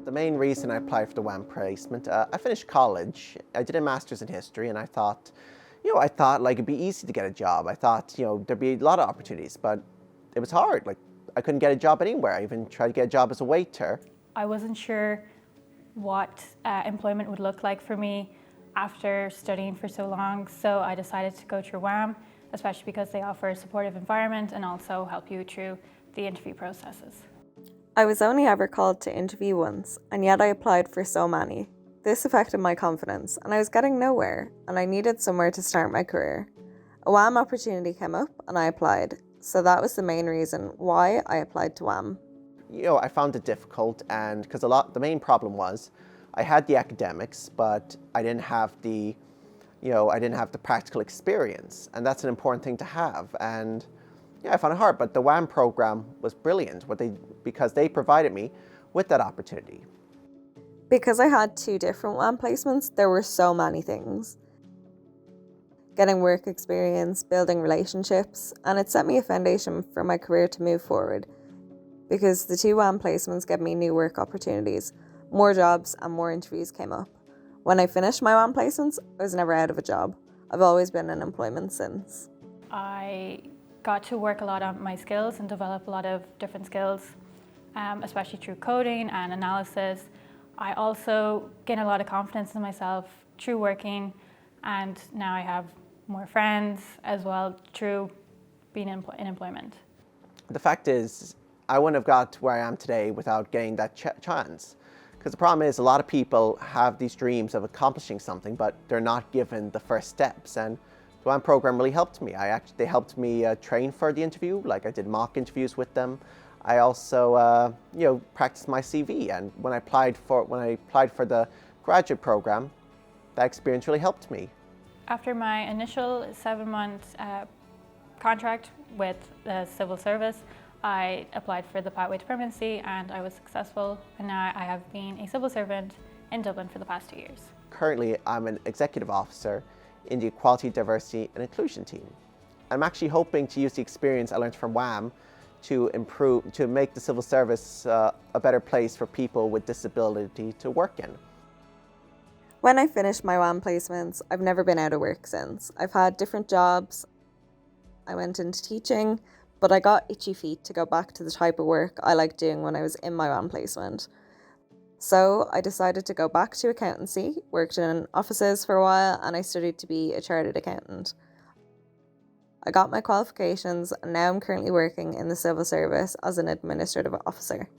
The main reason I applied for the WAM placement, I finished college, I did a master's in history, and I thought, like it'd be easy to get a job. I thought, there'd be a lot of opportunities, but it was hard. Like I couldn't get a job anywhere. I even tried to get a job as a waiter. I wasn't sure what employment would look like for me after studying for so long, so I decided to go through WAM, especially because they offer a supportive environment and also help you through the interview processes. I was only ever called to interview once, and yet I applied for so many. This affected my confidence, and I was getting nowhere, and I needed somewhere to start my career. A WAM opportunity came up, and I applied, so that was the main reason why I applied to WAM. I found it difficult, and because the main problem was, I had the academics, but I didn't have the practical experience, and that's an important thing to have. And I found it hard, but the WAM program was brilliant because they provided me with that opportunity. Because I had 2 different WAM placements, there were so many things. Getting work experience, building relationships, and it set me a foundation for my career to move forward. Because the 2 WAM placements gave me new work opportunities, more jobs and more interviews came up. When I finished my WAM placements, I was never out of a job. I've always been in employment since. I got to work a lot on my skills and develop a lot of different skills, especially through coding and analysis. I also gained a lot of confidence in myself through working, and now I have more friends as well through being in employment. The fact is, I wouldn't have got to where I am today without getting that chance. Because the problem is, a lot of people have these dreams of accomplishing something, but they're not given the first steps. And the WAM program really helped me. They helped me train for the interview. Like I did mock interviews with them. I also, practiced my CV. And when I applied for the graduate program, that experience really helped me. After my initial 7-month contract with the civil service, I applied for the pathway to permanency and I was successful, and now I have been a civil servant in Dublin for the past 2 years. Currently, I'm an executive officer in the Equality, Diversity and Inclusion team. I'm actually hoping to use the experience I learned from WAM to make the civil service a better place for people with disability to work in. When I finished my WAM placements, I've never been out of work since. I've had different jobs. I went into teaching, but I got itchy feet to go back to the type of work I liked doing when I was in my WAM placement. So I decided to go back to accountancy, worked in offices for a while, and I studied to be a chartered accountant. I got my qualifications, and now I'm currently working in the civil service as an administrative officer.